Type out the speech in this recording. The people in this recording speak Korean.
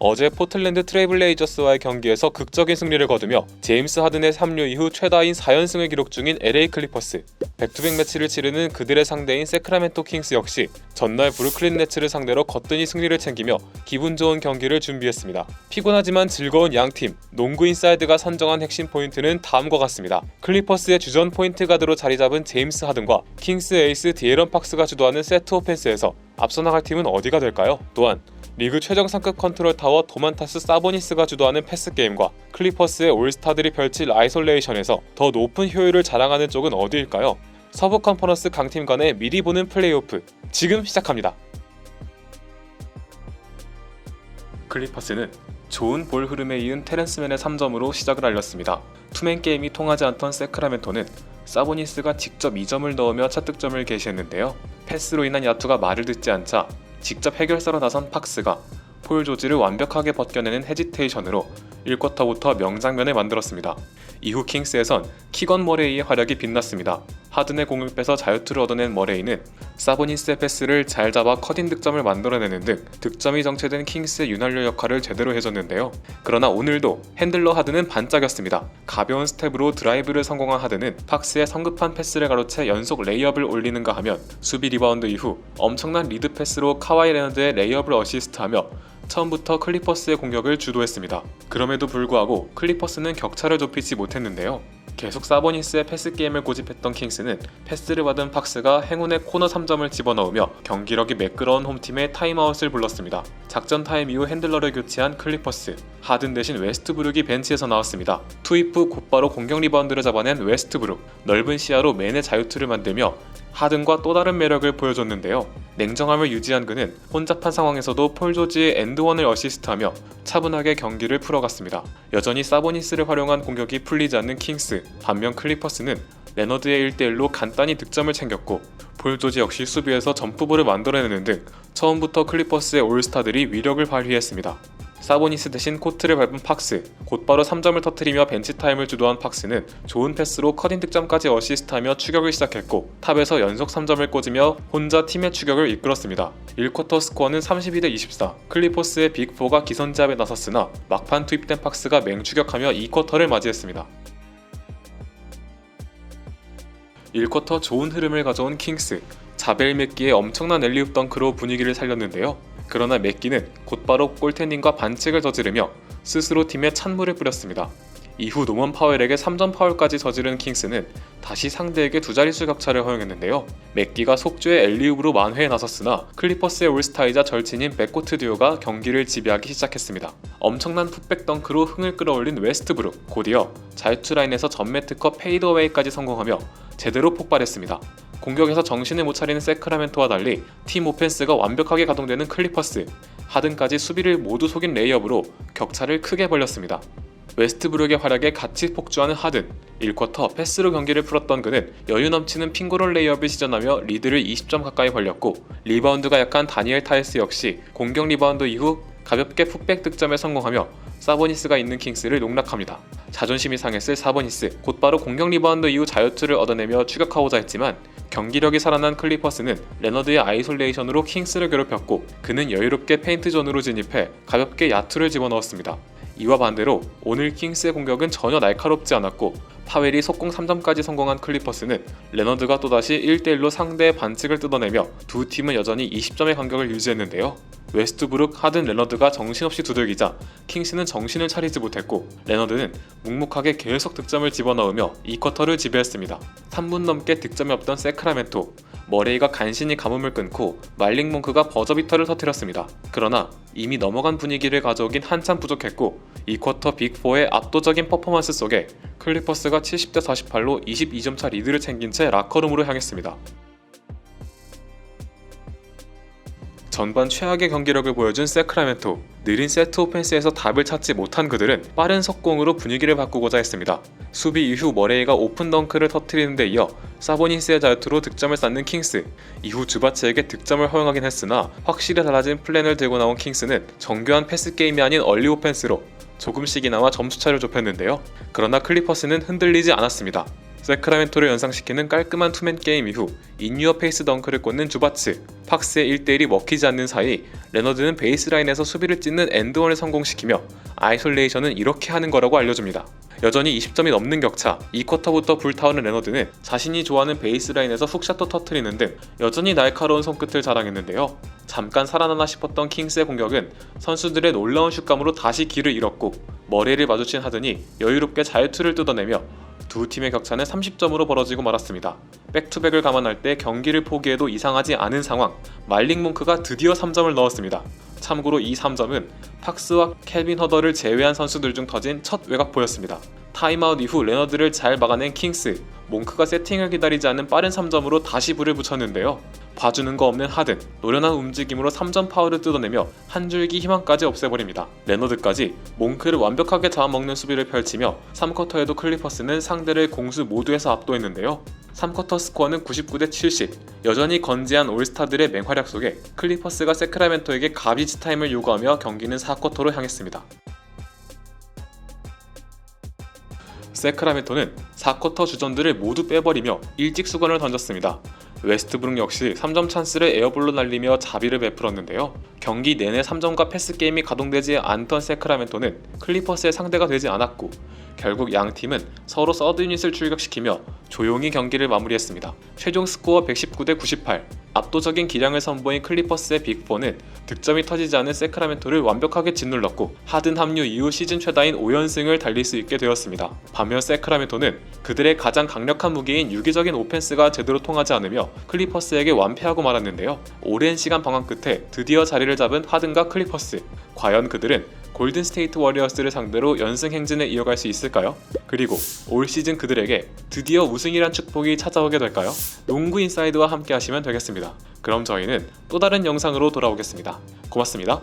어제 포틀랜드 트레이블레이저스와의 경기에서 극적인 승리를 거두며 제임스 하든의 합류 이후 최다인 4연승을 기록 중인 LA 클리퍼스. 백투백 매치를 치르는 그들의 상대인 세크라멘토 킹스 역시 전날 브루클린 네츠를 상대로 거뜬히 승리를 챙기며 기분 좋은 경기를 준비했습니다. 피곤하지만 즐거운 양팀, 농구 인사이드가 선정한 핵심 포인트는 다음과 같습니다. 클리퍼스의 주전 포인트 가드로 자리 잡은 제임스 하든과 킹스 에이스 디에런 팍스가 주도하는 세트 오펜스에서 앞서 나갈 팀은 어디가 될까요? 또한 리그 최정 상급 컨트롤 타워 도만타스 사보니스가 주도하는 패스 게임과 클리퍼스의 올스타들이 펼칠 아이솔레이션에서 더 높은 효율을 자랑하는 쪽은 어디일까요? 서부 컨퍼런스 강팀 간의 미리 보는 플레이오프 지금 시작합니다. 클리퍼스는 좋은 볼 흐름에 이은 테렌스맨의 3점으로 시작을 알렸습니다. 투맨 게임이 통하지 않던 세크라멘토는 사보니스가 직접 2점을 넣으며 첫 득점을 개시했는데요. 패스로 인한 야투가 말을 듣지 않자 직접 해결사로 나선 팍스가 폴 조지를 완벽하게 벗겨내는 헤지테이션으로 1쿼터부터 명장면을 만들었습니다. 이후 킹스에선 키건 머레이의 활약이 빛났습니다. 하든의 공을 빼서 자유투를 얻어낸 머레이는 사보니스의 패스를 잘 잡아 컷인 득점을 만들어내는 등 득점이 정체된 킹스의 윤활유 역할을 제대로 해줬는데요. 그러나 오늘도 핸들러 하든은 반짝였습니다. 가벼운 스텝으로 드라이브를 성공한 하든은 팍스의 성급한 패스를 가로채 연속 레이업을 올리는가 하면 수비 리바운드 이후 엄청난 리드 패스로 카와이 레너드의 레이업을 어시스트하며 처음부터 클리퍼스의 공격을 주도했습니다. 그럼에도 불구하고 클리퍼스는 격차를 좁히지 못했는데요. 계속 사보니스의 패스 게임을 고집했던 킹스는 패스를 받은 팍스가 행운의 코너 3점을 집어넣으며 경기력이 매끄러운 홈팀의 타임아웃을 불렀습니다. 작전 타임 이후 핸들러를 교체한 클리퍼스, 하든 대신 웨스트브룩이 벤치에서 나왔습니다. 투입 후 곧바로 공격 리바운드를 잡아낸 웨스트브룩, 넓은 시야로 맨의 자유투를 만들며 하든과 또 다른 매력을 보여줬는데요. 냉정함을 유지한 그는 혼잡한 상황에서도 폴 조지의 엔드원을 어시스트하며 차분하게 경기를 풀어갔습니다. 여전히 사보니스를 활용한 공격이 풀리지 않는 킹스, 반면 클리퍼스는 레너드의 1대1로 간단히 득점을 챙겼고 폴 조지 역시 수비에서 점프볼을 만들어내는 등 처음부터 클리퍼스의 올스타들이 위력을 발휘했습니다. 사보니스 대신 코트를 밟은 팍스, 곧바로 3점을 터뜨리며 벤치타임을 주도한 팍스는 좋은 패스로 컷인 득점까지 어시스트하며 추격을 시작했고 탑에서 연속 3점을 꽂으며 혼자 팀의 추격을 이끌었습니다. 1쿼터 스코어는 32대24, 클리퍼스의 빅4가 기선제압에 나섰으나 막판 투입된 팍스가 맹추격하며 2쿼터를 맞이했습니다. 1쿼터 좋은 흐름을 가져온 킹스, 자벨 맥기의 엄청난 엘리웁 덩크로 분위기를 살렸는데요. 그러나 맥기는 곧바로 골테닝과 반칙을 저지르며 스스로 팀에 찬물을 뿌렸습니다. 이후 노먼 파웰에게 3점 파울까지 저지른 킹스는 다시 상대에게 두 자릿수 격차를 허용했는데요. 맥기가 속주의 엘리웁으로 만회에 나섰으나 클리퍼스의 올스타이자 절친인 백코트 듀오가 경기를 지배하기 시작했습니다. 엄청난 풋백 덩크로 흥을 끌어올린 웨스트브룩, 곧이어 자유투 라인에서 전매 특허 페이드어웨이까지 성공하며 제대로 폭발했습니다. 공격에서 정신을 못 차리는 세크라멘토와 달리 팀 오펜스가 완벽하게 가동되는 클리퍼스, 하든까지 수비를 모두 속인 레이업으로 격차를 크게 벌렸습니다. 웨스트브룩의 활약에 같이 폭주하는 하든, 1쿼터 패스로 경기를 풀었던 그는 여유 넘치는 핑거롤 레이업을 시전하며 리드를 20점 가까이 벌렸고 리바운드가 약한 다니엘 타이스 역시 공격 리바운드 이후 가볍게 풋백 득점에 성공하며 사보니스가 있는 킹스를 농락합니다. 자존심이 상했을 사보니스, 곧바로 공격 리바운드 이후 자유투를 얻어내며 추격하고자 했지만 경기력이 살아난 클리퍼스는 레너드의 아이솔레이션으로 킹스를 괴롭혔고 그는 여유롭게 페인트 존으로 진입해 가볍게 야투를 집어넣었습니다. 이와 반대로 오늘 킹스의 공격은 전혀 날카롭지 않았고 파웰이 속공 3점까지 성공한 클리퍼스는 레너드가 또다시 1대1로 상대의 반칙을 뜯어내며 두 팀은 여전히 20점의 간격을 유지했는데요. 웨스트브룩, 하든, 레너드가 정신없이 두들기자 킹스는 정신을 차리지 못했고 레너드는 묵묵하게 계속 득점을 집어넣으며 2쿼터를 지배했습니다. 3분 넘게 득점이 없던 세크라멘토, 머레이가 간신히 가뭄을 끊고 말링 몽크가 버저비터를 터뜨렸습니다. 그러나 이미 넘어간 분위기를 가져오긴 한참 부족했고 2쿼터 빅4의 압도적인 퍼포먼스 속에 클리퍼스가 70대48로 22점차 리드를 챙긴 채 라커룸으로 향했습니다. 전반 최악의 경기력을 보여준 세크라멘토, 느린 세트 오펜스에서 답을 찾지 못한 그들은 빠른 속공으로 분위기를 바꾸고자 했습니다. 수비 이후 머레이가 오픈 덩크를 터뜨리는 데 이어 사보니스의 자유투로 득점을 쌓는 킹스, 이후 주바치에게 득점을 허용하긴 했으나 확실히 달라진 플랜을 들고 나온 킹스는 정교한 패스 게임이 아닌 얼리 오펜스로 조금씩이나마 점수차를 좁혔는데요. 그러나 클리퍼스는 흔들리지 않았습니다. 세크라멘토를 연상시키는 깔끔한 투맨 게임 이후 인유어 페이스 덩크를 꽂는 주바츠, 팍스의 1대1이 먹히지 않는 사이 레너드는 베이스라인에서 수비를 찢는 엔드원을 성공시키며 아이솔레이션은 이렇게 하는 거라고 알려줍니다. 여전히 20점이 넘는 격차, 2쿼터부터 불타오른 레너드는 자신이 좋아하는 베이스라인에서 훅샷도 터트리는 등 여전히 날카로운 손끝을 자랑했는데요. 잠깐 살아나나 싶었던 킹스의 공격은 선수들의 놀라운 슛감으로 다시 길을 잃었고 머리를 마주친 하든이 여유롭게 자유투를 뜯어내며 두 팀의 격차는 30점으로 벌어지고 말았습니다. 백투백을 감안할 때 경기를 포기해도 이상하지 않은 상황, 말릭 몽크가 드디어 3점을 넣었습니다. 참고로 이 3점은 팍스와 켈빈 허더를 제외한 선수들 중 터진 첫 외곽포였습니다. 타임아웃 이후 레너드를 잘 막아낸 킹스, 몽크가 세팅을 기다리지 않는 빠른 3점으로 다시 불을 붙였는데요. 봐주는 거 없는 하든, 노련한 움직임으로 3점 파울을 뜯어내며 한 줄기 희망까지 없애버립니다. 레너드까지 몽크를 완벽하게 잡아먹는 수비를 펼치며 3쿼터에도 클리퍼스는 상대를 공수 모두에서 압도했는데요. 3쿼터 스코어는 99대 70, 여전히 건재한 올스타들의 맹활약 속에 클리퍼스가 세크라멘토에게 가비지 타임을 요구하며 경기는 4쿼터로 향했습니다. 세크라멘토는 4쿼터 주전들을 모두 빼버리며 일찍 수건을 던졌습니다. 웨스트브룩 역시 3점 찬스를 에어볼로 날리며 자비를 베풀었는데요. 경기 내내 3점과 패스 게임이 가동되지 않던 세크라멘토는 클리퍼스의 상대가 되지 않았고 결국 양 팀은 서로 서드 유닛을 출격시키며 조용히 경기를 마무리했습니다. 최종 스코어 119대 98, 압도적인 기량을 선보인 클리퍼스의 빅4는 득점이 터지지 않은 세크라멘토를 완벽하게 짓눌렀고 하든 합류 이후 시즌 최다인 5연승을 달릴 수 있게 되었습니다. 반면 세크라멘토는 그들의 가장 강력한 무기인 유기적인 오펜스가 제대로 통하지 않으며 클리퍼스에게 완패하고 말았는데요. 오랜 시간 방황 끝에 드디어 자리를 잡은 하든과 클리퍼스, 과연 그들은 골든스테이트 워리어스를 상대로 연승 행진을 이어갈 수 있을까요? 그리고 올 시즌 그들에게 드디어 우승이란 축복이 찾아오게 될까요? 농구 인사이드와 함께 하시면 되겠습니다. 그럼 저희는 또 다른 영상으로 돌아오겠습니다. 고맙습니다.